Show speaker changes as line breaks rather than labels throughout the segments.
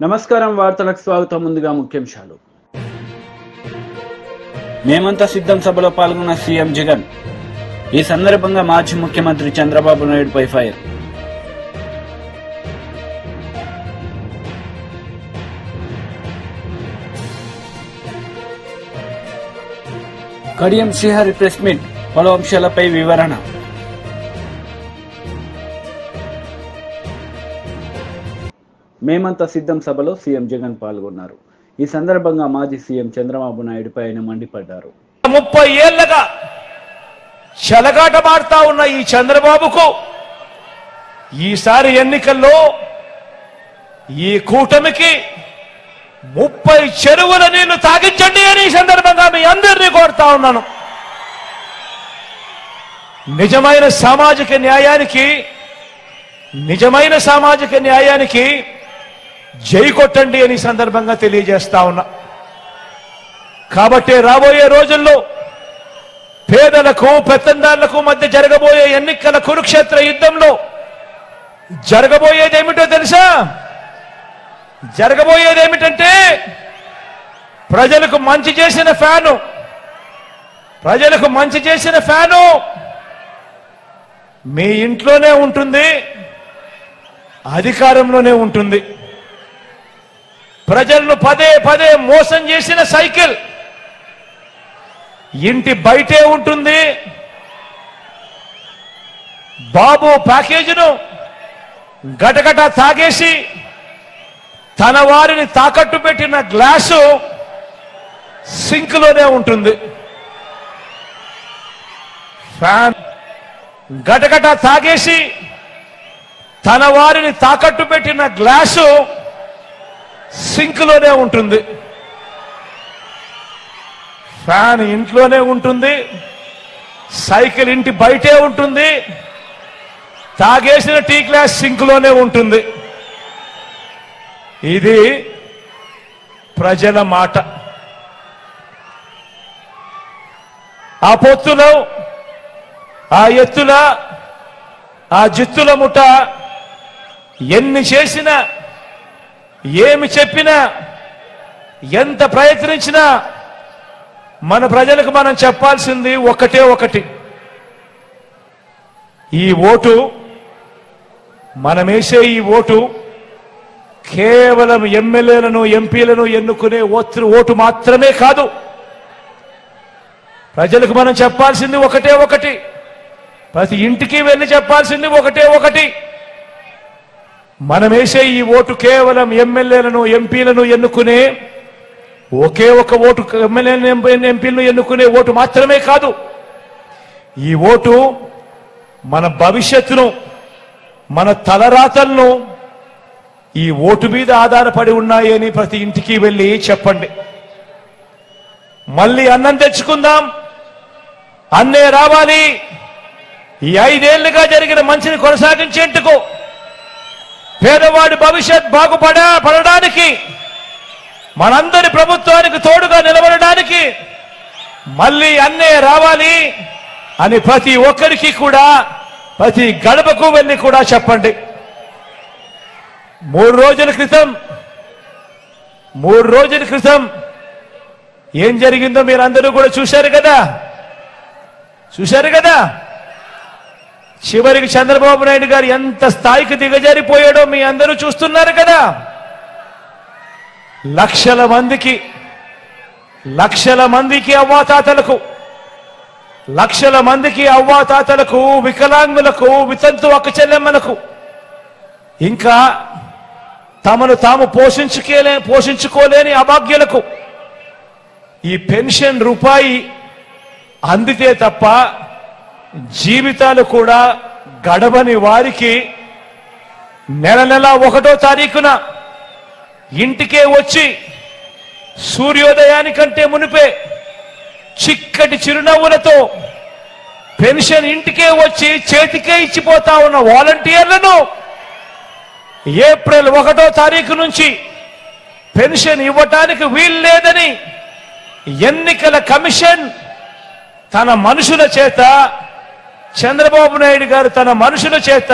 నమస్కారం వార్తలకు స్వాగతం. ముందుగా ముఖ్యాంశాలు. మేమంతా సిద్ధం సభలో పాల్గొన్న సీఎం జగన్. ఈ సందర్భంగా మాజీ ముఖ్యమంత్రి చంద్రబాబు నాయుడుపై fire. Kadiyam Srihari press meet, పలు అంశాలపై వివరణ. మేమంతా సిద్ధం సభలో సీఎం జగన్ పాల్గొన్నారు. ఈ సందర్భంగా మాజీ సీఎం చంద్రబాబు నాయుడుపై ఆయన మండిపడ్డారు.
30 ఏళ్లుగా చెలగాటమాడుతా ఉన్న ఈ చంద్రబాబుకు ఈసారి ఎన్నికల్లో ఈ కూటమికి 30 చెరువుల నీళ్లు తాగించండి అని ఈ సందర్భంగా మీ అందరినీ కోరుతా ఉన్నాను. నిజమైన సామాజిక న్యాయానికి జై కొట్టండి అని సందర్భంగా తెలియజేస్తా ఉన్నా. కాబట్టి రాబోయే రోజుల్లో పేదలకు పెత్తందారులకు మధ్య జరగబోయే ఎన్నికల కురుక్షేత్ర యుద్ధంలో జరగబోయేదేమిటో తెలుసా? జరగబోయేదేమిటంటే ప్రజలకు మంచి చేసిన ఫ్యాను మీ ఇంట్లోనే ఉంటుంది, అధికారంలోనే ఉంటుంది. ప్రజలను పదే పదే మోసం చేసిన సైకిల్ ఇంటి బయటే ఉంటుంది. బాబు ప్యాకేజీను గటగట తాగేసి తన వారిని తాకట్టు పెట్టిన గ్లాసు సింక్లోనే ఉంటుంది. ఫ్యాన్ గటగట తాగేసి తన వారిని తాకట్టు పెట్టిన గ్లాసు సింక్లోనే ఉంటుంది. ఫ్యాన్ ఇంట్లోనే ఉంటుంది, సైకిల్ ఇంటి బయటే ఉంటుంది, తాగేసిన టీ గ్లాస్ సింక్లోనే ఉంటుంది. ఇది ప్రజల మాట. ఆ పొత్తులో, ఆ ఎత్తుల, ఆ జిత్తుల ముఠ ఎన్ని చేసినా, ఏమి చెప్పినా, ఎంత ప్రయత్నించినా మన ప్రజలకు మనం చెప్పాల్సింది ఒకటి. ఈ ఓటు, మనమేసే ఈ ఓటు కేవలం ఎమ్మెల్యేలను ఎంపీలను ఎన్నుకునే ఓటు మాత్రమే కాదు. ప్రజలకు మనం చెప్పాల్సింది ఒకటి. ప్రతి ఇంటికి వెళ్ళి చెప్పాల్సింది ఒకటి. మనమేసే ఈ ఓటు కేవలం ఎమ్మెల్యేలను ఎంపీలను ఎన్నుకునే ఒకే ఒక ఓటు, ఎమ్మెల్యేలను ఎంపీలను ఎన్నుకునే ఓటు మాత్రమే కాదు. ఈ ఓటు మన భవిష్యత్తును, మన తలరాతలను ఈ ఓటు మీద ఆధారపడి ఉన్నాయని ప్రతి ఇంటికి వెళ్ళి చెప్పండి. మళ్ళీ అన్నం తెచ్చుకుందాం, అన్నే రావాలి. ఈ 5 ఏళ్లుగా జరిగిన మంచిని కొనసాగించేందుకు, పేదవాడి భవిష్యత్ బాగుపడడానికి, మనందరి ప్రభుత్వానికి తోడుగా నిలబడడానికి మళ్ళీ అన్నే రావాలి అని ప్రతి ఒక్కరికి కూడా, ప్రతి గడపకు వెళ్ళి కూడా చెప్పండి. 3 రోజుల క్రితం ఏం జరిగిందో మీరందరూ కూడా చూశారు కదా. చివరికి చంద్రబాబు నాయుడు గారు ఎంత స్థాయికి దిగజారిపోయాడో మీ అందరూ చూస్తున్నారు కదా. లక్షల మందికి అవ్వాతాతలకు, వికలాంగులకు, వితంతు అక్కచెల్లెమ్మలకు, ఇంకా తమను తాము పోషించుకోలేని అభాగ్యులకు ఈ పెన్షన్ రూపాయి అందితే తప్ప జీవితాలు కూడా గడవని వారికి నెల 1వ తారీఖున ఇంటికే వచ్చి సూర్యోదయానికంటే మునిపే చిక్కటి చిరునవ్వులతో పెన్షన్ ఇంటికే వచ్చి చేతికే ఇచ్చిపోతా ఉన్న వాలంటీర్లను ఏప్రిల్ 1వ తారీఖు నుంచి పెన్షన్ ఇవ్వటానికి వీలు లేదని ఎన్నికల కమిషన్ తన మనుషుల చేత, చంద్రబాబు నాయుడు గారు తన మనుషుల చేత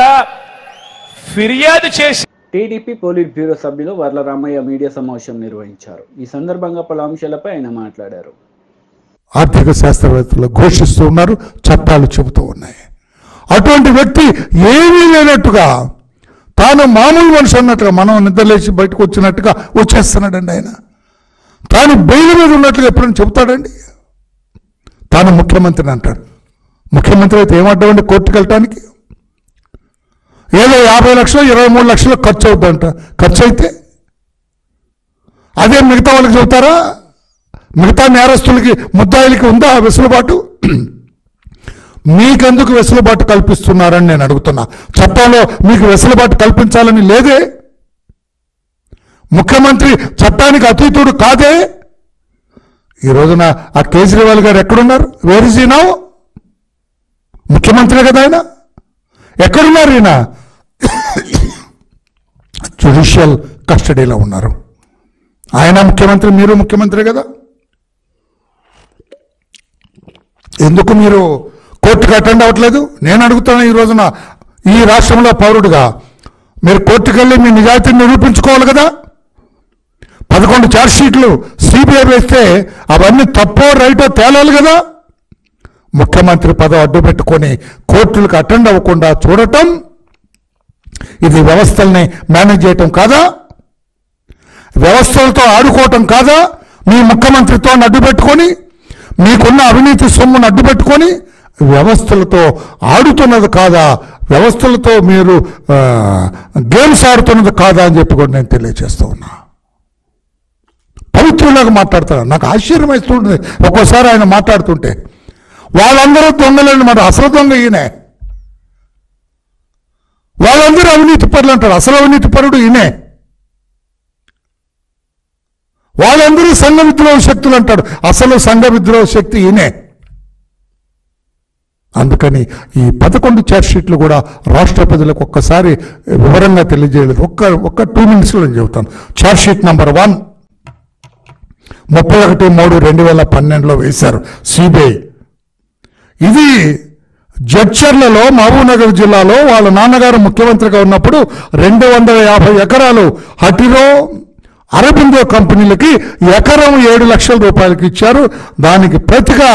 ఫిర్యాదు చేసి
టీడీపీ పోలిట్ బ్యూరో సభ్యులు వర్లరామయ్య మీడియా సమావేశం నిర్వహించారు. ఈ సందర్భంగా పలు అంశాలపై ఆయన మాట్లాడారు.
ఆర్థిక శాస్త్రవేత్తలు ఘోషిస్తూ ఉన్నారు, చట్టాలు చెబుతూ ఉన్నాయి. అటువంటి వ్యక్తి ఏమీ లేనట్టుగా తాను మామూలు మనిషి అన్నట్టుగా, మనం నిద్రలేసి బయటకు వచ్చినట్టుగా వచ్చేస్తున్నాడండి. ఆయన తాను బెయిల్ మీద ఉన్నట్టుగా ఎప్పుడైనా చెబుతాడండి? తాను ముఖ్యమంత్రిని అంటాడు. ముఖ్యమంత్రి అయితే ఏమంటామండి కోర్టుకు వెళ్ళటానికి? ఏదో 50 లక్షలు 23 లక్షలు ఖర్చు అవుద్దంట. ఖర్చు అయితే అదే మిగతా వాళ్ళకి చెబుతారా? మిగతా నేరస్తులకి ముద్దాయిలకి ఉందా వెసులుబాటు? మీకెందుకు వెసులుబాటు కల్పిస్తున్నారని నేను అడుగుతున్నా. చట్టంలో మీకు వెసులుబాటు కల్పించాలని లేదే? ముఖ్యమంత్రి చట్టానికి అతీతుడు కాదే? ఈ రోజున ఆ కేజ్రీవాల్ గారు ఎక్కడున్నారు? Where is he now? ముఖ్యమంత్రి కదా ఆయన. ఎక్కడున్నారు ఈయన? జ్యుడిషియల్ కస్టడీలో ఉన్నారు. ఆయన ముఖ్యమంత్రి, మీరు ముఖ్యమంత్రి కదా. ఎందుకు మీరు కోర్టుకు అటెండ్ అవ్వట్లేదు? నేను అడుగుతాను. ఈ రోజున ఈ రాష్ట్రంలో పౌరుడుగా మీరు కోర్టుకు వెళ్ళి మీ నిజాయితీని నిరూపించుకోవాలి కదా. 11 ఛార్జ్షీట్లు సిబిఐ వేస్తే అవన్నీ తప్పో రైటో తేలాలి కదా. ముఖ్యమంత్రి పదవి అడ్డు పెట్టుకొని కోర్టులకు అటెండ్ అవ్వకుండా చూడటం, ఇది వ్యవస్థల్ని మేనేజ్ చేయటం కాదా? వ్యవస్థలతో ఆడుకోవటం కాదా? మీ ముఖ్యమంత్రితో అడ్డు పెట్టుకొని, మీకున్న అవినీతి సొమ్మును అడ్డు పెట్టుకొని వ్యవస్థలతో ఆడుతున్నది కాదా? వ్యవస్థలతో మీరు గేమ్స్ ఆడుతున్నది కాదా అని చెప్పి కూడా నేను తెలియజేస్తూ ఉన్నా. పవిత్రులాగా మాట్లాడతాను. నాకు ఆశ్చర్యం వేస్తుంటుంది ఒక్కోసారి ఆయన మాట్లాడుతుంటే. వాళ్ళందరూ దొంగలండి, మరి అసలు దొంగ ఈయనే. వాళ్ళందరూ అవినీతి పరులు అంటారు, అసలు అవినీతి పరుడు ఈయనే. వాళ్ళందరూ సంఘ విద్రోహ శక్తులు అంటాడు, అసలు సంఘ విద్రోహ శక్తి ఈయనే. అందుకని ఈ 11 ఛార్జ్షీట్లు కూడా రాష్ట్ర ప్రజలకు ఒక్కసారి వివరంగా తెలియజేయలేదు. ఒక్క 2 మినిట్స్లో నేను చెబుతాను. ఛార్జ్షీట్ నెంబర్ 1 31/3/2012లో వేశారు సిబిఐ. ఇది జడ్చర్లలో, మహబూబ్నగర్ జిల్లాలో వాళ్ళ నాన్నగారు ముఖ్యమంత్రిగా ఉన్నప్పుడు 250 ఎకరాలు హటిరో, అరబిందో కంపెనీలకి ఎకరం 7 లక్షల రూపాయలకి ఇచ్చారు. దానికి ప్రతిగా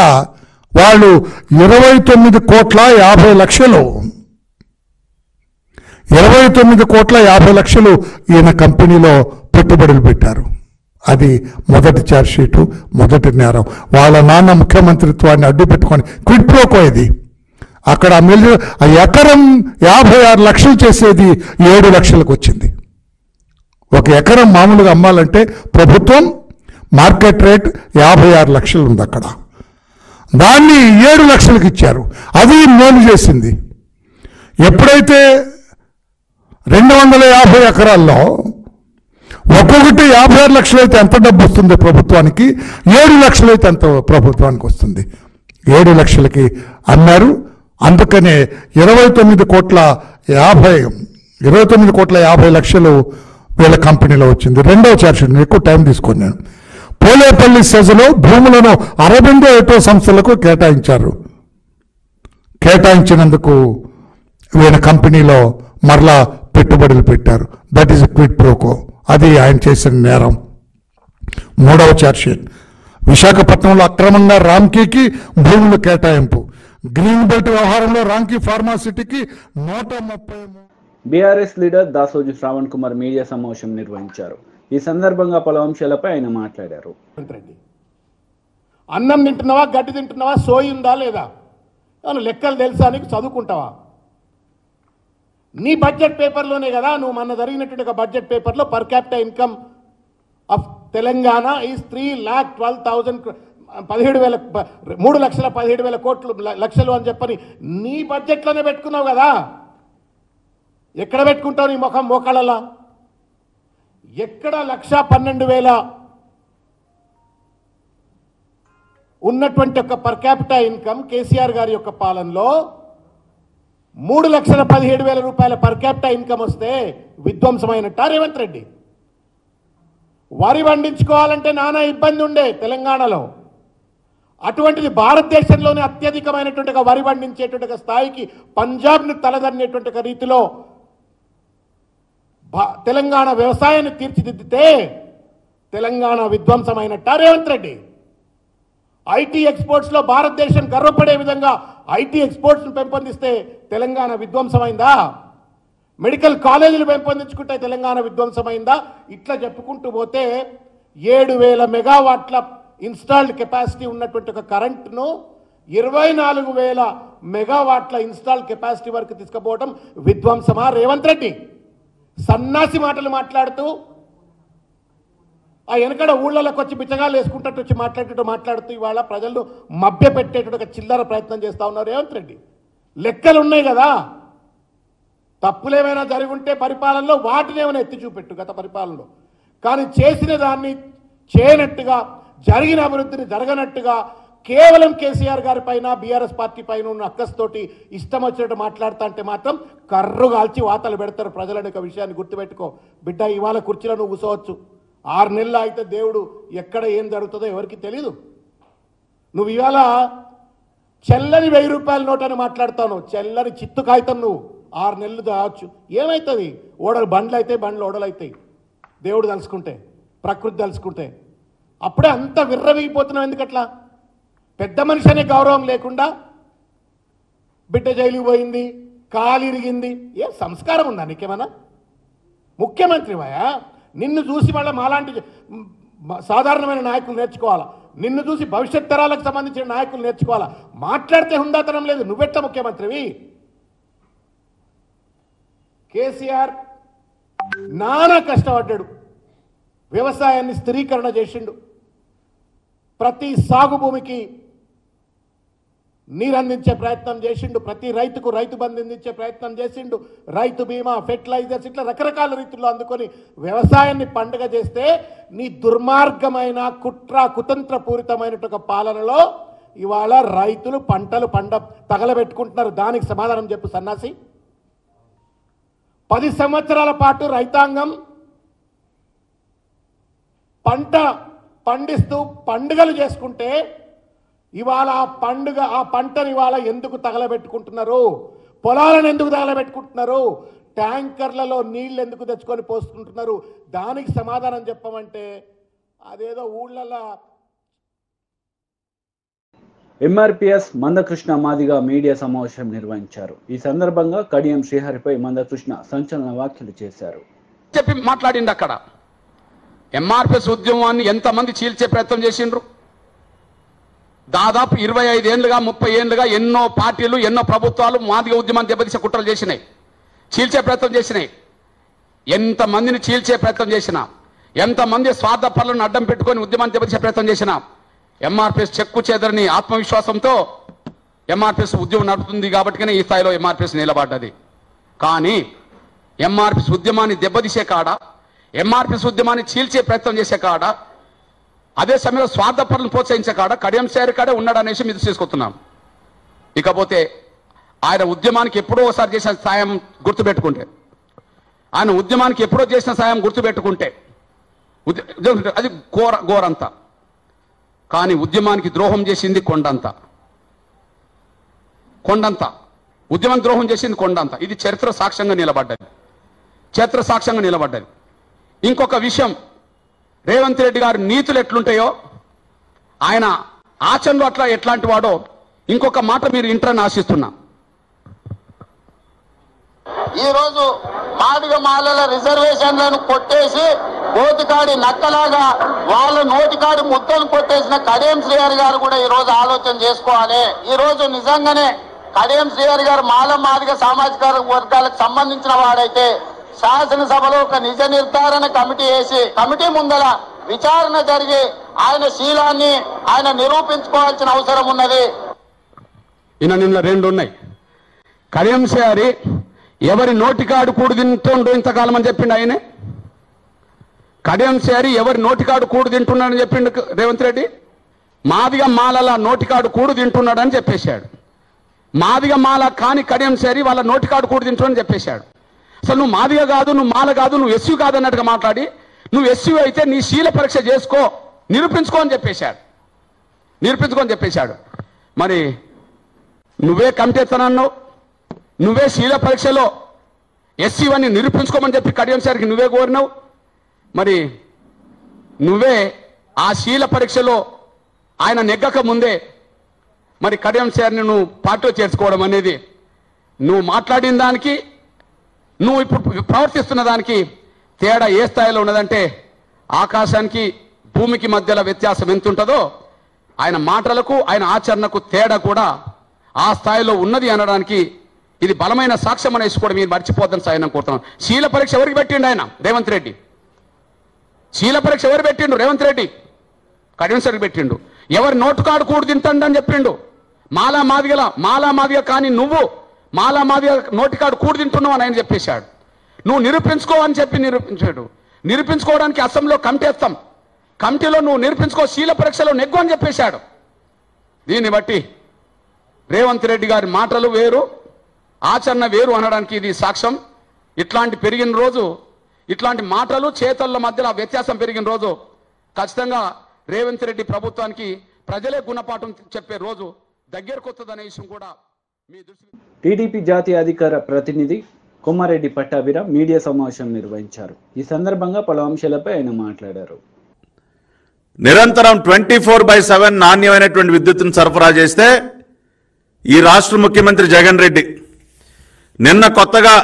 వాళ్ళు 29,50,00,000 29,50,00,000 ఈయన కంపెనీలో పెట్టుబడులు పెట్టారు. అది మొదటి ఛార్జ్షీటు, మొదటి నేరం. వాళ్ళ నాన్న ముఖ్యమంత్రిత్వాన్ని అడ్డు పెట్టుకొని క్విడ్ ప్రోకో ఇది. అక్కడ ఎకరం 56 లక్షలు చేసేది 7 లక్షలకు వచ్చింది. ఒక ఎకరం మామూలుగా అమ్మాలంటే ప్రభుత్వం మార్కెట్ రేట్ 56 లక్షలు ఉంది అక్కడ. దాన్ని 7 లక్షలకు ఇచ్చారు. అది మేలు చేసింది. ఎప్పుడైతే 250 ఎకరాల్లో ఒక్కొక్కటి 56 లక్షలు అయితే ఎంత డబ్బు వస్తుంది ప్రభుత్వానికి? 7 లక్షలు అయితే ఎంత ప్రభుత్వానికి వస్తుంది? 7 లక్షలకి అన్నారు. అందుకనే 29,50,00,000 వీళ్ళ కంపెనీలో వచ్చింది. రెండవ ఛార్జ్షీట్ ఎక్కువ టైం తీసుకొని నేను పోలేపల్లి సెజలో భూములను అరబిందో ఎటో సంస్థలకు కేటాయించారు. కేటాయించినందుకు వీళ్ళ కంపెనీలో మరలా పెట్టుబడులు పెట్టారు. That is quid pro quo. అది ఆయన చేసిన నేరం. మూడవ ఛార్జ్షీట్ విశాఖపట్నంలో అక్రమంగా రామ్కీకి భూములు కేటాయింపు. గ్రీన్ బెల్ట్ వ్యవహారంలో రామ్కీ ఫార్మాసిటీకి 130.
బీఆర్ఎస్ లీడర్ దాసోజు శ్రావణ్ కుమార్ మీడియా సమావేశం నిర్వహించారు. ఈ సందర్భంగా పలు అంశాలపై ఆయన మాట్లాడారు.
అన్నం తింటున్నావా, గడ్డి తింటున్నావా, సోయి ఉందా లేదా, లెక్కలు తెలుసా, నీకు చదువుకుంటావా? నీ బడ్జెట్ పేపర్లోనే కదా నువ్వు మొన్న జరిగినటువంటి ఒక బడ్జెట్ పేపర్లో per capital income of Telangana is 3,12,000 3,17,000 లక్షలు అని చెప్పని నీ బడ్జెట్లోనే పెట్టుకున్నావు కదా. ఎక్కడ పెట్టుకుంటావు నీ ముఖం మోకాళ్ళలా? ఎక్కడ 1,12,000 ఉన్నటువంటి ఒక పర్ క్యాపిటల్ ఇన్కమ్ కేసీఆర్ గారి యొక్క పాలనలో 3,17,000 రూపాయల పర్ క్యాపిటల్ ఇన్కమ్ వస్తే విధ్వంసమైనట్ట రేవంత్ రెడ్డి? వరి పండించుకోవాలంటే నానా ఇబ్బంది ఉండే తెలంగాణలో. అటువంటిది భారతదేశంలోనే అత్యధికమైనటువంటి వరి పండించేటువంటి స్థాయికి పంజాబ్ను తలదన్నేటువంటి రీతిలో తెలంగాణ వ్యవసాయాన్ని తీర్చిదిద్దితే తెలంగాణ విధ్వంసమైనట్ట రేవంత్ రెడ్డి? ఐటీ ఎక్స్పోర్ట్స్లో భారతదేశం గర్వపడే విధంగా ఐటీ ఎక్స్పోర్ట్స్ను పెంపొందిస్తే తెలంగాణ విధ్వంసమైందా? మెడికల్ కాలేజీలు పెంపొందించుకుంటే తెలంగాణ విధ్వంసమైందా? ఇట్లా చెప్పుకుంటూ పోతే 7,000 మెగావాట్ల ఇన్స్టాల్డ్ కెపాసిటీ ఉన్నటువంటి ఒక కరెంట్ను 24,000 మెగావాట్ల ఇన్స్టాల్డ్ కెపాసిటీ వరకు తీసుకుపోవడం విధ్వంసమా రేవంత్ రెడ్డి? సన్నాసి మాటలు మాట్లాడుతూ ఆ వెనకడ ఊళ్ళలోకి వచ్చి బిచ్చగాళ్ళు వేసుకుంటట్టు వచ్చి మాట్లాడుతూ ఇవాళ ప్రజలను మభ్య పెట్టేటట్టు ఒక చిల్లర ప్రయత్నం చేస్తూ ఉన్నారు రేవంత్ రెడ్డి. లెక్కలు ఉన్నాయి కదా, తప్పులేమైనా జరిగి ఉంటే పరిపాలనలో వాటిని ఏమైనా ఎత్తి చూపెట్టు గత పరిపాలనలో. కానీ చేసిన దాన్ని చేయనట్టుగా, జరిగిన అభివృద్ధిని జరగనట్టుగా కేవలం కేసీఆర్ గారి పైన బీఆర్ఎస్ పార్టీ పైన ఉన్న అక్కస్తోటి ఇష్టం వచ్చినట్టు మాట్లాడుతా అంటే మాత్రం కర్రు కాల్చి వాతలు పెడతారు ప్రజలని. ఒక విషయాన్ని గుర్తుపెట్టుకో బిడ్డ, ఇవాళ కుర్చీలో నువ్వు కూర్చోవచ్చు, 6 నెలలు అయితే దేవుడు ఎక్కడ ఏం జరుగుతుందో ఎవరికి తెలీదు. నువ్వు ఇవాళ చెల్లని 1000 రూపాయల నోట్ అని మాట్లాడుతావు, చెల్లని చిత్తు కాగితం నువ్వు 6 నెలలు దావచ్చు. ఏమవుతుంది? ఓడలు బండ్లు అయితే బండ్లు ఓడలు అవుతాయి, దేవుడు తలుచుకుంటే, ప్రకృతి తలుచుకుంటే. అప్పుడే అంత విర్రవీగిపోతున్నావు ఎందుకట్లా? పెద్ద మనిషి అనే గౌరవం లేకుండా బిడ్డ జైలుకి పోయింది, కాలు ఇరిగింది, ఏ సంస్కారం ఉందా నీకేమన్నా? ముఖ్యమంత్రివయా, నిన్ను చూసి మళ్ళీ మాలాంటి సాధారణమైన నాయకులు నేర్చుకోవాలా, నిన్ను చూసి భవిష్యత్ తరాలకు సంబంధించిన నాయకులు నేర్చుకోవాలా. మాట్లాడితే హుందాతనం లేదు, నువ్వెట్ట ముఖ్యమంత్రివి? కేసీఆర్ నానా కష్టపడ్డాడు, వ్యవసాయాన్ని స్థిరీకరణ చేసిండు, ప్రతి సాగు భూమికి నీరు అందించే ప్రయత్నం చేసిండు, ప్రతి రైతుకు రైతు బంధు అందించే ప్రయత్నం చేసిండు, రైతు బీమా, ఫెర్టిలైజర్స్, ఇట్లా రకరకాల రీతుల్లో అందుకొని వ్యవసాయాన్ని పండుగ చేస్తే నీ దుర్మార్గమైన కుతంత్ర పూరితమైన ఒక పాలనలో ఇవాళ రైతులు పంటలు తగలబెట్టుకుంటున్నారు. దానికి సమాధానం చెప్పు సన్నాసి. 10 సంవత్సరాల పాటు రైతాంగం పంట పండిస్తూ పండుగలు చేసుకుంటే ఇవాళ ఆ పంటని ఇవాళ ఎందుకు తగలబెట్టుకుంటున్నారు? పొలాలను ఎందుకు తగలబెట్టుకుంటున్నారు? ట్యాంకర్లలో నీళ్ళు ఎందుకు తెచ్చుకొని పోసుకుంటున్నారు? దానికి సమాధానం చెప్పమంటే అదేదో ఊళ్ళల్లో.
ఎంఆర్పీఎస్ మందకృష్ణ మాదిగ మీడియా సమావేశం నిర్వహించారు. ఈ సందర్భంగా కడియం శ్రీహరిపై మందకృష్ణ సంచలన వ్యాఖ్యలు చేశారు.
చెప్పి మాట్లాడింది అక్కడ. ఎంఆర్పీఎస్ ఉద్యమాన్ని ఎంతమంది చీల్చే ప్రయత్నం చేసిండ్రు? దాదాపు 25 ఏళ్ళుగా 30 ఏళ్ళుగా ఎన్నో పార్టీలు, ఎన్నో ప్రభుత్వాలు మాదిగ ఉద్యమాన్ని దెబ్బతీసే కుట్రలు చేసినాయి, చీల్చే ప్రయత్నం చేసినాయి. ఎంతమందిని చీల్చే ప్రయత్నం చేసినా, ఎంతమంది స్వార్థ పనులను అడ్డం పెట్టుకొని ఉద్యమాన్ని దెబ్బతీసే ప్రయత్నం చేసినా ఎంఆర్పీఎస్ చెక్కు చెదరని ఆత్మవిశ్వాసంతో ఎంఆర్పీఎస్ ఉద్యమం నడుపుతుంది కాబట్టినే ఈ స్థాయిలో ఎంఆర్పీఎస్ నిలబడ్డది. కానీ ఎంఆర్పీఎస్ ఉద్యమాన్ని దెబ్బతీసే కాడ, ఎంఆర్పీఎస్ ఉద్యమాన్ని చీల్చే ప్రయత్నం చేసే కాడ, అదే సమయంలో స్వార్థ పనులను ప్రోత్సహించే కాడ కడియం శ్రీహరి కాడే ఉన్నాడనేసి మీద తీసుకొస్తున్నాం. ఇకపోతే ఆయన ఉద్యమానికి ఎప్పుడో ఒకసారి చేసిన సాయం గుర్తుపెట్టుకుంటే, ఆయన ఉద్యమానికి ఎప్పుడో చేసిన సాయం గుర్తుపెట్టుకుంటే అది ఘోరంతా. కానీ ఉద్యమానికి ద్రోహం చేసింది కొండంత. ఉద్యమం ద్రోహం చేసింది కొండంత. ఇది చరిత్ర సాక్ష్యంగా నిలబడ్డది. ఇంకొక విషయం, రేవంత్ రెడ్డి గారు నీతులు ఎట్లుంటాయో ఆయన ఆచరణలో ఎట్లాంటి వాడో ఇంకొక మాట మీరు ఇంటర్ని ఆశిస్తున్నా.
ఈ రోజు మాదిగ మాలల రిజర్వేషన్లను కొట్టేసి కోతికాడి నక్కలాగా వాళ్ళ నోటికాడి ముద్దను కొట్టేసిన కడియం శ్రీహరి గారు కూడా ఈ రోజు ఆలోచన చేసుకోవాలి. ఈ రోజు నిజంగానే కడియం శ్రీహరి గారు మాదిగ సామాజిక వర్గాలకు సంబంధించిన వాడైతే శాసనసభలో ఒక నిజ నిర్ధారణ కమిటీ వేసి కమిటీ ముందర విచారణ జరిగి ఆయన శీలాన్ని ఆయన నిరూపించుకోవాల్సిన అవసరం ఉన్నది.
నిన్న 2 ఉన్నాయి. కడియం శ్రీహరి ఎవరి నోటికాడు కూడు తింటుండో ఇంతకాలం అని చెప్పిండు ఆయనే. కడియం శ్రీహరి ఎవరి నోటికాడు కూడు తింటున్నాడని చెప్పిండు రేవంత్ రెడ్డి. మాదిగ మాలల నోటికాడు కూడు తింటున్నాడని చెప్పేశాడు. మాదిగ మాల కాని కడియం శ్రీహరి వాళ్ళ నోటికాడు కూడు తింటున్నాడని చెప్పేశాడు. అసలు నువ్వు మాదిగ కాదు, నువ్వు మాల కాదు, నువ్వు ఎస్యూ కాదు అన్నట్టుగా మాట్లాడి, నువ్వు ఎస్యూ అయితే నీ శీల పరీక్ష చేసుకో, నిరూపించుకో అని చెప్పేశాడు. మరి నువ్వే కమిటీ ఎత్తనన్నావు, నువ్వే శీల పరీక్షలో ఎస్సీవన్నీ నిరూపించుకోమని చెప్పి కడియం సార్కి నువ్వే కోరినావు. మరి నువ్వే ఆ శీల పరీక్షలో ఆయన నెగ్గక ముందే మరి కడియం సార్ని నువ్వు పార్టీలో చేర్చుకోవడం అనేది, నువ్వు మాట్లాడిన దానికి నువ్వు ఇప్పుడు ప్రవర్తిస్తున్న దానికి తేడా ఏ స్థాయిలో ఉన్నదంటే ఆకాశానికి భూమికి మధ్యలో వ్యత్యాసం ఎంత ఉంటుందో ఆయన మాటలకు ఆయన ఆచరణకు తేడా కూడా ఆ స్థాయిలో ఉన్నది అనడానికి ఇది బలమైన సాక్ష్యం అనేసి కూడా మీరు మర్చిపోద్దని సాయం కోరుతున్నాను. శీల పరీక్ష ఎవరికి పెట్టిండు ఆయన? రేవంత్ రెడ్డి. శీల పరీక్ష ఎవరు పెట్టిండు? రేవంత్ రెడ్డి కడియం సార్కి పెట్టిండు. ఎవరు నోటు కాడు కూడు తింటాడు అని చెప్పిండు. మాలా మాదిగ కానీ నువ్వు మాలా మాదిగ నోటికాడు కూడు తింటున్నావు అని ఆయన చెప్పేశాడు. నువ్వు నిరూపించుకో అని చెప్పి నిరూపించాడు. నిరూపించుకోవడానికి అసెంబ్లీలో కమిటీ వేస్తాం, కమిటీలో నువ్వు నిరూపించుకో, శీల పరీక్షలో నెగ్గు అని చెప్పేశాడు. దీన్ని బట్టి రేవంత్ రెడ్డి గారి మాటలు వేరు, ఆచరణ వేరు అనడానికి ఇది సాక్ష్యం. ఇట్లాంటి పెరిగిన రోజు, ఇట్లాంటి మాటలు చేతల మధ్యలో వ్యత్యాసం పెరిగిన రోజు ఖచ్చితంగా రేవంత్ రెడ్డి ప్రభుత్వానికి ప్రజలే గుణపాఠం చెప్పే రోజు దగ్గరకు వస్తుందనే విషయం కూడా మీ దృష్టి.
టీడీపీ జాతీయ అధికార ప్రతినిధి కొమ్మారెడ్డి పట్టాభిరామ్ మీడియా సమావేశం నిర్వహించారు. ఈ సందర్భంగా పలు అంశాలపై ఆయన మాట్లాడారు.
నిరంతరం 24/7 నాణ్యమైనటువంటి విద్యుత్తును సరఫరా చేస్తే ఈ రాష్ట్ర ముఖ్యమంత్రి జగన్ రెడ్డి నిన్న కొత్తగా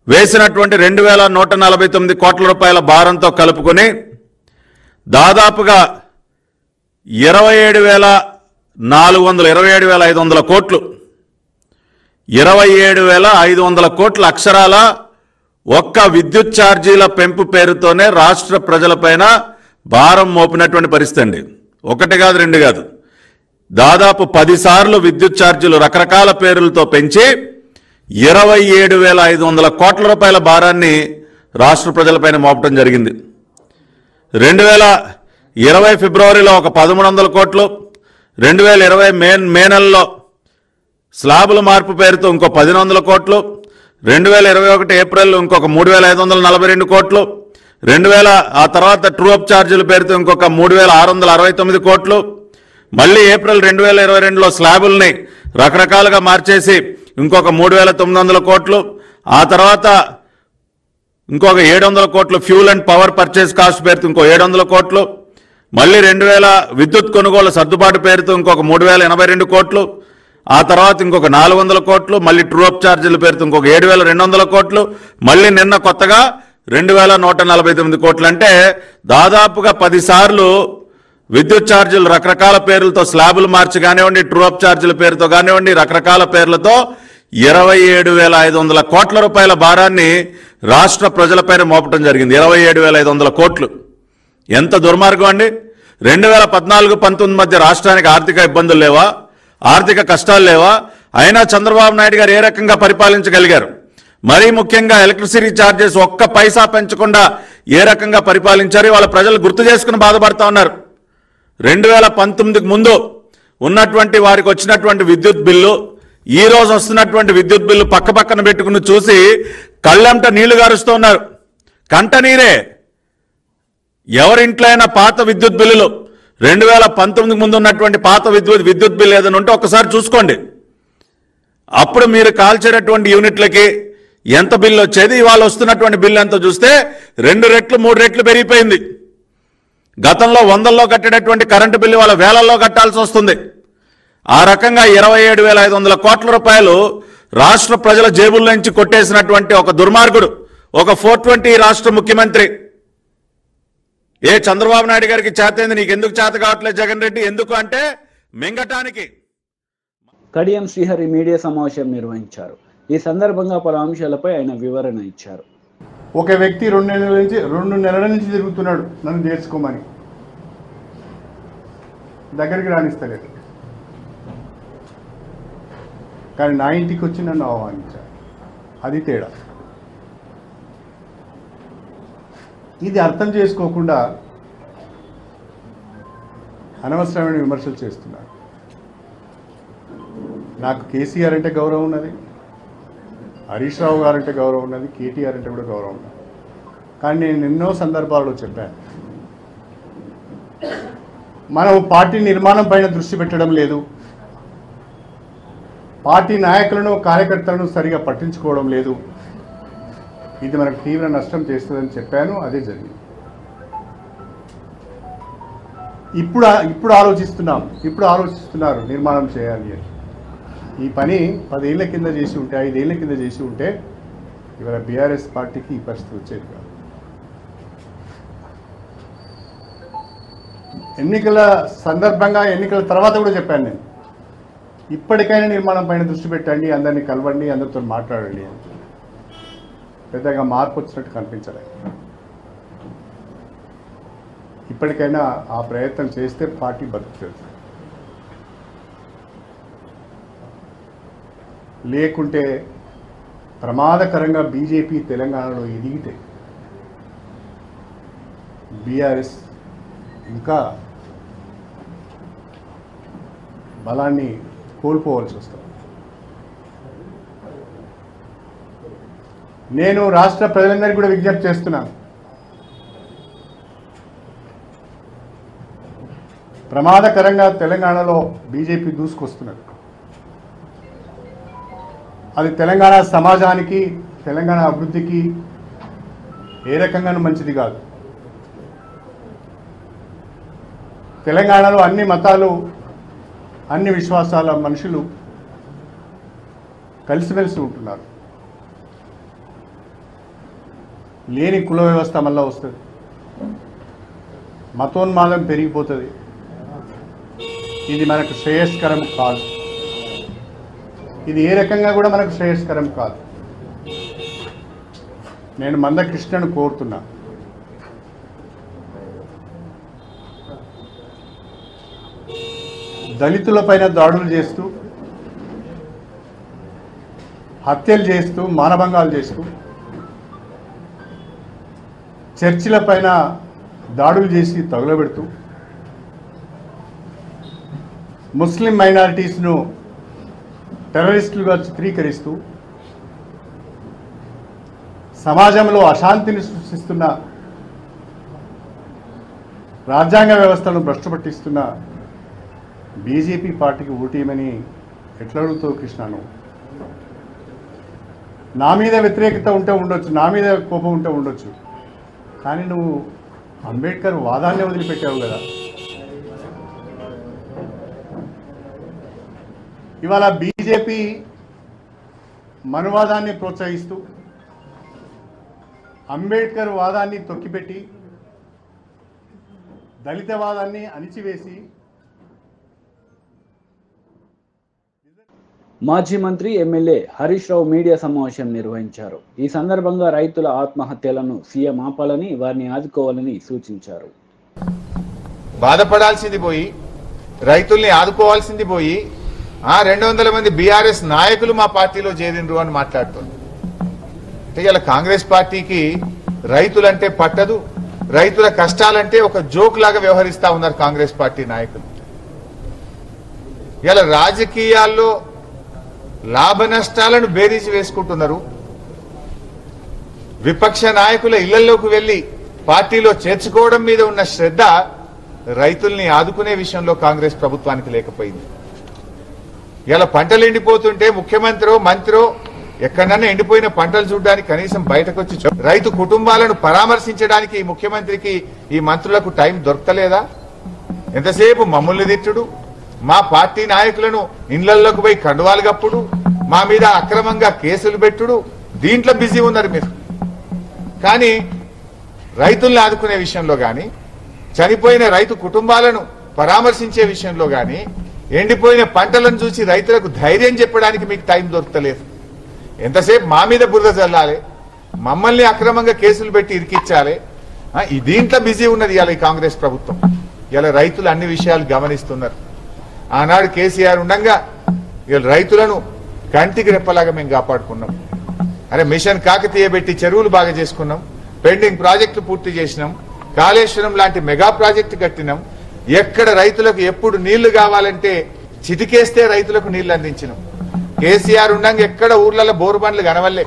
వేసినటువంటి 2,149 కోట్ల రూపాయల భారంతో కలుపుకొని దాదాపుగా 27,500 కోట్లు 27,500 కోట్ల అక్షరాల ఒక్క విద్యుత్ ఛార్జీల పెంపు పేరుతోనే రాష్ట్ర ప్రజలపైన భారం మోపినటువంటి పరిస్థితి అండి. ఒకటి కాదు, రెండు కాదు, దాదాపు 10 సార్లు విద్యుత్ ఛార్జీలు రకరకాల పేర్లతో పెంచి 27,500 కోట్ల రూపాయల భారాన్ని రాష్ట్ర ప్రజలపైన మోపడం జరిగింది. 2020 ఫిబ్రవరిలో ఒక 1,300 కోట్లు, 2020 మే నెలలో స్లాబుల మార్పు పేరుతో ఇంకో 1,100 కోట్లు, 2021 ఏప్రిల్ ఇంకొక 3,542 కోట్లు, ఆ తర్వాత ట్రూ అప్ ఛార్జీల పేరుతో ఇంకొక 3,669 కోట్లు, మళ్ళీ ఏప్రిల్ 2022లో స్లాబుల్ని రకరకాలుగా మార్చేసి ఇంకొక 3,900 కోట్లు, ఆ తర్వాత ఇంకొక 700 కోట్లు fuel and power purchase cost పేరుతో ఇంకో 700 కోట్లు, మళ్ళీ 2,000 విద్యుత్ కొనుగోలు సర్దుబాటు పేరుతో ఇంకొక 3,082 కోట్లు, ఆ తర్వాత ఇంకొక 400 కోట్లు, మళ్ళీ ట్రూ అప్ ఛార్జీల పేరుతో ఇంకొక 7,200 కోట్లు, మళ్ళీ నిన్న కొత్తగా 2,149 కోట్లు. అంటే దాదాపుగా 10 సార్లు విద్యుత్ ఛార్జీలు రకరకాల పేర్లతో స్లాబులు మార్చి కానివ్వండి, ట్రూ అప్ ఛార్జీల పేరుతో కానివ్వండి, రకరకాల పేర్లతో 27,500 కోట్ల రూపాయల భారాన్ని రాష్ట్ర ప్రజలపైన మోపటం జరిగింది. 27,500 కోట్లు ఎంత దుర్మార్గం అండి. 2014-19 మధ్య రాష్ట్రానికి ఆర్థిక ఇబ్బందులు లేవా, ఆర్థిక కష్టాలు లేవా? అయినా చంద్రబాబు నాయుడు గారు ఏ రకంగా పరిపాలించగలిగారు? మరీ ముఖ్యంగా ఎలక్ట్రిసిటీ ఛార్జెస్ ఒక్క పైసా పెంచకుండా ఏ రకంగా పరిపాలించారు? వాళ్ళ ప్రజలు గుర్తు చేసుకుని బాధపడతా ఉన్నారు. 2019కు ముందు ఉన్నటువంటి వారికి వచ్చినటువంటి విద్యుత్ బిల్లు, ఈ రోజు వస్తున్నటువంటి విద్యుత్ బిల్లు పక్కన పెట్టుకుని చూసి కళ్ళంట నీళ్లు గారుస్తూ ఉన్నారు. కంట నీరే. ఎవరింట్లో అయినా పాత విద్యుత్ బిల్లులు 2019కు ముందు ఉన్నటువంటి పాత విద్యుత్ బిల్లు ఏదైనా ఉంటే ఒకసారి చూసుకోండి. అప్పుడు మీరు కాల్చేటటువంటి యూనిట్లకి ఎంత బిల్లు వచ్చేది, ఇవాళ వస్తున్నటువంటి బిల్లు ఎంత చూస్తే 2 రెట్లు 3 రెట్లు పెరిగిపోయింది. గతంలో 100ల్లో కట్టేటటువంటి కరెంటు బిల్లు వాళ్ళ వేలల్లో కట్టాల్సి వస్తుంది. ఆ రకంగా 27,500 కోట్ల రూపాయలు రాష్ట్ర ప్రజల జేబుల్లో నుంచి కొట్టేసినటువంటి ఒక దుర్మార్గుడు, ఒక 420 రాష్ట్ర ముఖ్యమంత్రి. ఏ చంద్రబాబు నాయుడు గారికి చేతైంది, నీకు ఎందుకు చేత కావట్లేదు జగన్ రెడ్డి? ఎందుకు అంటే మింగటానికి.
కడియం శ్రీహరి మీడియా సమావేశం నిర్వహించారు. ఈ సందర్భంగా పలు అంశాలపై ఆయన వివరణ ఇచ్చారు.
ఒక వ్యక్తి 2 నెలల నుంచి తిరుగుతున్నాడు నన్ను చేర్చుకోమని, దగ్గరికి రాణిస్తలేదు. కానీ నా ఇంటికి వచ్చి నన్ను ఆహ్వానించాడు. అది తేడా. ఇది అర్థం చేసుకోకుండా అనవసరమైన విమర్శలు చేస్తున్నాడు. నాకు కేసీఆర్ అంటే గౌరవం ఉన్నది, హరీష్ రావు గారు అంటే గౌరవం ఉన్నది, కేటీఆర్ అంటే కూడా గౌరవం ఉన్నది. కానీ నేను ఎన్నో సందర్భాల్లో చెప్పాను, మనం పార్టీ నిర్మాణం పైన దృష్టి పెట్టడం లేదు, పార్టీ నాయకులను కార్యకర్తలను సరిగా పట్టించుకోవడం లేదు. ఇది మనకు తీవ్ర నష్టం చేస్తుందని చెప్పాను. అదే జరిగింది. ఇప్పుడు ఆలోచిస్తున్నారు నిర్మాణం చేయాలి అని. ఈ పని 10 ఏళ్ల కింద చేసి ఉంటే, 5 ఏళ్ల కింద చేసి ఉంటే ఇవాళ బీఆర్ఎస్ పార్టీకి ఈ పరిస్థితి వచ్చేది కాదు. ఎన్నికల సందర్భంగా, ఎన్నికల తర్వాత కూడా చెప్పాను నేను, ఇప్పటికైనా నిర్మాణం పైన దృష్టి పెట్టండి, అందరినీ కలవండి, అందరితో మాట్లాడండి అని. పెద్దగా మార్పు వచ్చినట్టు కనిపించలేదు. ఇప్పటికైనా ఆ ప్రయత్నం చేస్తే పార్టీ బతుకుతుంది. లేకుంటే ప్రమాదకరంగా బీజేపీ తెలంగాణలో ఎదిగితే బీఆర్ఎస్ ఇంకా బలాన్ని కోల్పోవాల్సి వస్తుంది. నేను రాష్ట్ర ప్రజలందరికీ కూడా విజ్ఞప్తి చేస్తున్నాను. ప్రమాదకరంగా తెలంగాణలో బీజేపీ దూసుకొస్తున్నది. అది తెలంగాణ సమాజానికి, తెలంగాణ అభివృద్ధికి ఏ రకంగానూ మంచిది కాదు. తెలంగాణలో అన్ని మతాలు, అన్ని విశ్వాసాల మనుషులు కలిసిమెలిసి ఉంటున్నారు. లేని కుల వ్యవస్థ మళ్ళా వస్తుంది, మతోన్మాదం పెరిగిపోతుంది. ఇది మనకు శ్రేయస్కరం కాదు. ఇది ఏ రకంగా కూడా మనకు శ్రేయస్కరం కాదు. నేను మందకృష్ణను కోరుతున్నా, దళితులపైన దాడులు చేస్తూ, హత్యలు చేస్తూ, మానభంగాలు చేస్తూ, చర్చిలపైన దాడులు చేసి తగులబెడుతూ, ముస్లిం మైనారిటీస్ను టెర్రరిస్టులుగా చిత్రీకరిస్తూ, సమాజంలో అశాంతిని సృష్టిస్తున్న, రాజ్యాంగ వ్యవస్థను భ్రష్టు పట్టిస్తున్న బీజేపీ పార్టీకి ఓటేయమని ఎట్లా అడుగుతావు కృష్ణను? నా మీద వ్యతిరేకత ఉంటే ఉండొచ్చు, నా మీద కోపం ఉంటే ఉండొచ్చు, కానీ నువ్వు అంబేద్కర్ వాదాన్ని వదిలిపెట్టావు కదా. ఇవాళ బీజేపీ మనువాదాన్ని ప్రోత్సహిస్తూ, అంబేద్కర్ వాదాన్ని తొక్కిపెట్టి, దళితవాదాన్ని అణిచివేసి,
మాజీ మంత్రి ఎమ్మెల్యే హరీష్ రావు మీడియా సమావేశం నిర్వహించారు. ఈ సందర్భంగా రైతుల ఆత్మహత్యలను సీఎం ఆపాలని, వారిని ఆదుకోవాలని సూచించారు.
బాధపడాల్సింది పోయి, రైతుల్ని ఆదుకోవాల్సింది పోయి, 200 మంది బీఆర్ఎస్ నాయకులు మా పార్టీలో చేరిండ్రు అని మాట్లాడుతుంది. అంటే ఇలా కాంగ్రెస్ పార్టీకి రైతులంటే పట్టదు, రైతుల కష్టాలంటే ఒక జోక్ లాగా వ్యవహరిస్తా ఉన్నారు కాంగ్రెస్ పార్టీ నాయకులు. ఇలా రాజకీయాల్లో లాభ నష్టాలను బేరీజు వేసుకుంటున్నారు. విపక్ష నాయకుల ఇళ్లలోకి వెళ్లి పార్టీలో చేర్చుకోవడం మీద ఉన్న శ్రద్ధ రైతుల్ని ఆదుకునే విషయంలో కాంగ్రెస్ ప్రభుత్వానికి లేకపోయింది. ఇలా పంటలు ఎండిపోతుంటే ముఖ్యమంత్రో మంత్రో ఎక్కడన్నా ఎండిపోయిన పంటలు చూడడానికి కనీసం బయటకు వచ్చి రైతు కుటుంబాలను పరామర్శించడానికి ఈ ముఖ్యమంత్రికి, ఈ మంత్రులకు టైం దొరకలేదా? ఎంతసేపు మమ్మల్ని తిట్టుడు, మా పార్టీ నాయకులను ఇళ్లలోకి పోయి కండువాలు కప్పుడు, మా మీద అక్రమంగా కేసులు పెట్టుడు, దీంట్లో బిజీ ఉన్నారు మీరు. కానీ రైతుల్ని ఆదుకునే విషయంలో కానీ, చనిపోయిన రైతు కుటుంబాలను పరామర్శించే విషయంలో కానీ, ఎండిపోయిన పంటలను చూసి రైతులకు ధైర్యం చెప్పడానికి మీకు టైం దొరకలేదు. ఎంతసేపు మా మీద బురద చల్లాలి, మమ్మల్ని అక్రమంగా కేసులు పెట్టి ఇరికిచ్చాలి, దీంట్లో బిజీ ఉన్నది ఇవాళ ఈ కాంగ్రెస్ ప్రభుత్వం. ఇలా రైతులు అన్ని విషయాలు గమనిస్తున్నారు. ఆనాడు కేసీఆర్ ఉండగా ఇవాళ రైతులను కంటికి రెప్పలాగా మేము కాపాడుకున్నాం. అరే మిషన్ కాకతీయ పెట్టి చెరువులు బాగా చేసుకున్నాం, పెండింగ్ ప్రాజెక్టులు పూర్తి చేసినాం, కాళేశ్వరం లాంటి మెగా ప్రాజెక్టు కట్టినాం. ఎక్కడ రైతులకు ఎప్పుడు నీళ్లు కావాలంటే చిటికేస్తే రైతులకు నీళ్లు అందించినాం. కేసీఆర్ ఉండగా ఎక్కడ ఊర్లలో బోరు బండ్లు కనవల్లే,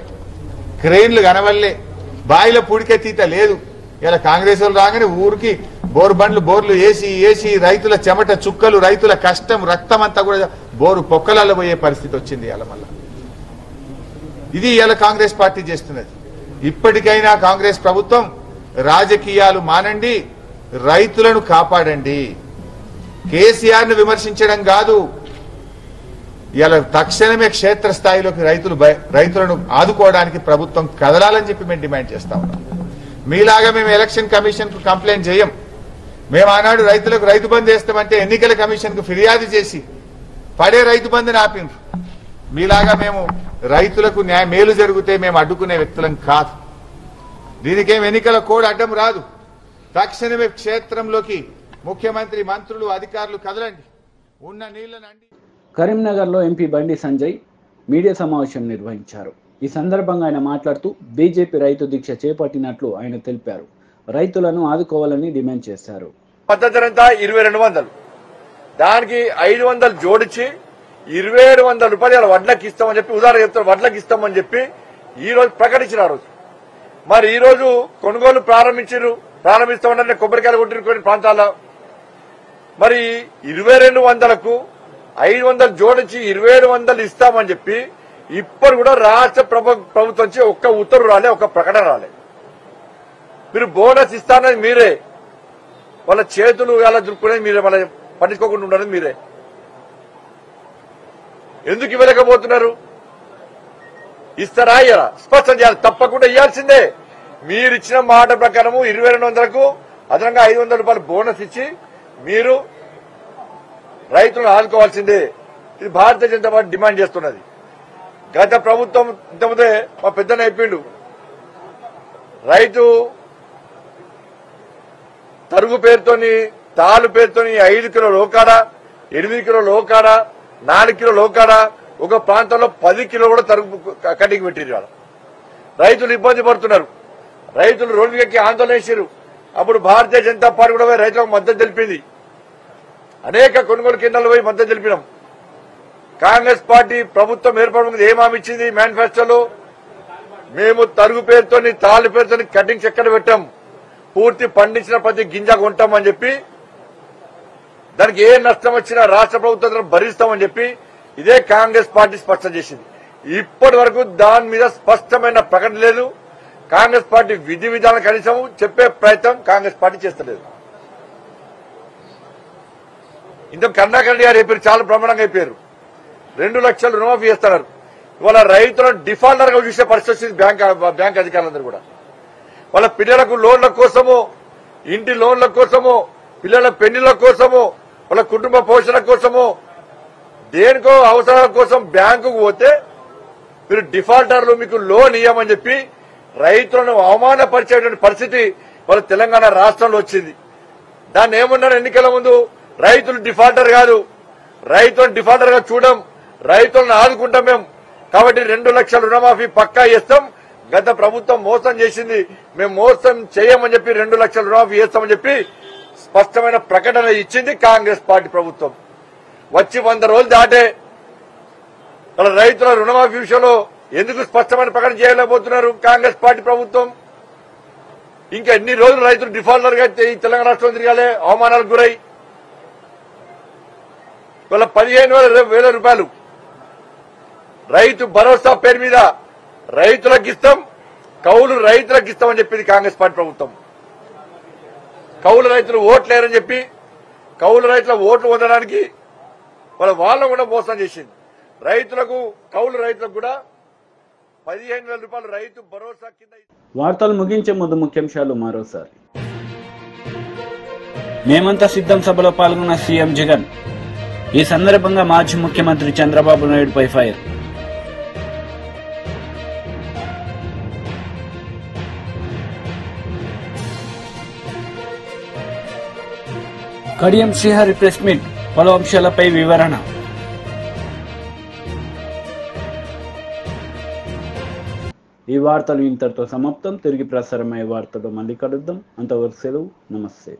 క్రెయిన్లు కనవల్లే, బాయిల పూడికెత్తీత లేదు. ఇలా కాంగ్రెస్ వాళ్ళు రాగానే ఊరికి బోరు బండ్లు, బోర్లు వేసి రైతుల చెమట చుక్కలు, రైతుల కష్టం, రక్తం అంతా కూడా బోరు పొక్కలలో పోయే పరిస్థితి వచ్చింది. ఇలా మళ్ళా ఇది ఇలా కాంగ్రెస్ పార్టీ చేస్తున్నది. ఇప్పటికైనా కాంగ్రెస్ ప్రభుత్వం రాజకీయాలు మానండి, రైతులను కాపాడండి. కేసీఆర్ను విమర్శించడం కాదు, ఇలా తక్షణమే క్షేత్రస్థాయిలోకి రైతులను ఆదుకోవడానికి ప్రభుత్వం కదలాలని చెప్పి మేము డిమాండ్ చేస్తా ఉన్నాం. మీలాగా మేము ఎలక్షన్ కమిషన్ కు కంప్లైంట్ చేయం. మేము ఆనాడు రైతులకు రైతు బంధు వేస్తామంటే ఎన్నికల కమిషన్ కు ఫిర్యాదు చేసి పడే రైతు బంధుని ఆపిండ్రు. మీలాగా మేము రైతులకు మేలు జరిగితే మేము అడ్డుకునే వ్యక్తులం కాదు. దీనికేం ఎన్నికల కోడ్ అడ్డం రాదు. తక్షణమే క్షేత్రంలోకి ముఖ్యమంత్రి, మంత్రులు, అధికారులు కదలండి. ఉన్న నీళ్లను
కరీంనగర్లో ఎంపీ బండి సంజయ్ మీడియా సమావేశం నిర్వహించారు. ఈ సందర్భంగా ఆయన మాట్లాడుతూ బీజేపీ రైతు దీక్ష చేపట్టినట్లు ఆయన తెలిపారు. రైతులను ఆదుకోవాలని డిమాండ్ చేశారు.
మద్దతు ధర ఎంత? 2200. దానికి 500 జోడించి 2700 రూపాయలు వడ్లకి ఇస్తామని చెప్పి, ఉదాహరణ చెప్తారు, వడ్లకి ఇస్తామని చెప్పి ఈ రోజు ప్రకటించిన. ఆ రోజు మరి ఈ రోజు కొనుగోలు ప్రారంభిస్తామని కొబ్బరికాయలు కొట్టిన కొన్ని ప్రాంతాల్లో మరి 2200కు 500 జోడించి 2700 ఇస్తామని చెప్పి ఇప్పుడు కూడా రాష్ట్ర ప్రభుత్వం నుంచి ఒక్క ఉత్తర్వు రాలే, ఒక్క ప్రకటన రాలే. మీరు బోనస్ ఇస్తానని మీరే, వాళ్ళ చేతులు ఎలా దులుపుకునేది మీరే, మళ్ళీ పట్టించుకోకుండా ఉండడం మీరే. ఎందుకు ఇవ్వలేకపోతున్నారు? ఇస్తారా ఇయ్యరా? స్పష్టం చేయాలి. తప్పకుండా ఇవ్వాల్సిందే. మీరు ఇచ్చిన మాట ప్రకారము 2200కు అదనంగా 500 రూపాయలు బోనస్ ఇచ్చి మీరు రైతులను ఆదుకోవాల్సిందే. ఇది భారతీయ జనతా పార్టీ డిమాండ్ చేస్తున్నది. గత ప్రభుత్వం ఇంతకుముందే మా పెద్దన చెప్పిండు, రైతు తరుగు పేరుతోని, తాలు పేరుతోని 5 కిలో లోకాడ, 8 కిలో లోకాడ, 4 కిలో లోకాడ, ఒక ప్రాంతంలో 10 కిలో కూడా తరుగు కటింగ్ పెట్టిరు. రైతులు ఇబ్బంది పడుతున్నారు. రైతులు రోడ్డుకి ఆందోళన చేశారు. అప్పుడు భారతీయ జనతా పార్టీ కూడా రైతులకు మద్దతు తెలిపింది. అనేక కొనుగోలు కేంద్రాలు పోయి మద్దతు తెలిపినాం. కాంగ్రెస్ పార్టీ ప్రభుత్వం ఏర్పడడానికి ఏం హామీ ఇచ్చింది? మేనిఫెస్టోలో మేము తరుగు పేరుతోని, తాళ్ళు పేరుతోని కటింగ్స్ ఎక్కడ పెట్టాం, పూర్తి పండించిన ప్రతి గింజ కొంటామని చెప్పి, దానికి ఏ నష్టం వచ్చినా రాష్ట్ర ప్రభుత్వం భరిస్తామని చెప్పి ఇదే కాంగ్రెస్ పార్టీ స్పష్టం చేసింది. ఇప్పటి వరకు దాని మీద స్పష్టమైన ప్రకటన లేదు. కాంగ్రెస్ పార్టీ విధి విధానం కనీసం చెప్పే ప్రయత్నం కాంగ్రెస్ పార్టీ చేస్తలేదు. ఇంత కరుణాకర్ రెడ్డి గారు చెప్పారు, చాలా బ్రహ్మాండంగా అయిపోయారు. 2 లక్షలు రుణమాఫీ చేస్తున్నారు. ఇవాళ రైతులను డిఫాల్టర్ గా చూసే పరిస్థితి వచ్చింది బ్యాంక్ అధికారులందరూ కూడా. వాళ్ళ పిల్లలకు లోన్ల కోసము, ఇంటి లోన్ల కోసము, పిల్లల పెళ్లిళ్ల కోసము, వాళ్ళ కుటుంబ పోషణ కోసము, దేనికో అవసరాల కోసం బ్యాంకుకు పోతే మీరు డిఫాల్టర్లు మీకు లోన్ ఇవ్వమని చెప్పి రైతులను అవమానపరిచేటువంటి పరిస్థితి వాళ్ళ తెలంగాణ రాష్ట్రంలో వచ్చింది. దాన్ని ఏమన్నారు ఎన్నికల ముందు? రైతులు డిఫాల్టర్ కాదు, రైతులను డిఫాల్టర్ గా చూడం, రైతులను ఆదుకుంటాం మేము, కాబట్టి 2 లక్షల రుణమాఫీ పక్కా చేస్తాం. గత ప్రభుత్వం మోసం చేసింది, మేము మోసం చేయమని చెప్పి 2 లక్షల రుణమాఫీ చేస్తామని చెప్పి స్పష్టమైన ప్రకటన ఇచ్చింది కాంగ్రెస్ పార్టీ ప్రభుత్వం. వచ్చి 100 రోజులు దాటే వాళ్ళ రైతుల రుణమాఫీ విషయంలో ఎందుకు స్పష్టమైన ప్రకటన చేయలేకపోతున్నారు కాంగ్రెస్ పార్టీ ప్రభుత్వం? ఇంకా ఎన్ని రోజులు రైతులు డిఫాల్టర్ గా ఈ తెలంగాణ రాష్ట్రం తిరగాలి, అవమానాలకు గురై వాళ్ళ 15,000 రూపాయలు రైతు భరోసా పేరు మీద రైతులకు ఇస్తాం, కౌలు రైతులకు ఇస్తామని చెప్పింది కాంగ్రెస్ పార్టీ ప్రభుత్వం. కౌలు రైతులు ఓట్లు లేరని చెప్పి కౌలు రైతుల ఓట్లు పొందడానికి వాళ్ళ కూడా మోసం చేసింది. రైతులకు, కౌలు రైతులకు కూడా 15,000 రూపాయలు రైతు భరోసా కింద.
వార్తలు ముగించే ముందు ముఖ్యాంశాలు మరోసారి. మేమంతా సిద్ధం సభలో పాల్గొన్న సీఎం జగన్. ఈ సందర్భంగా మాజీ ముఖ్యమంత్రి చంద్రబాబు నాయుడుపై fire. Kadiyam Srihari press meet, పలు అంశాలపై వివరణ. ఈ వార్తలు ఇంతటితో సమాప్తం. తిరిగి ప్రసారమయ్యే వార్తలు మళ్ళీ కలుద్దాం. అంతవరకు సెలవు. నమస్తే.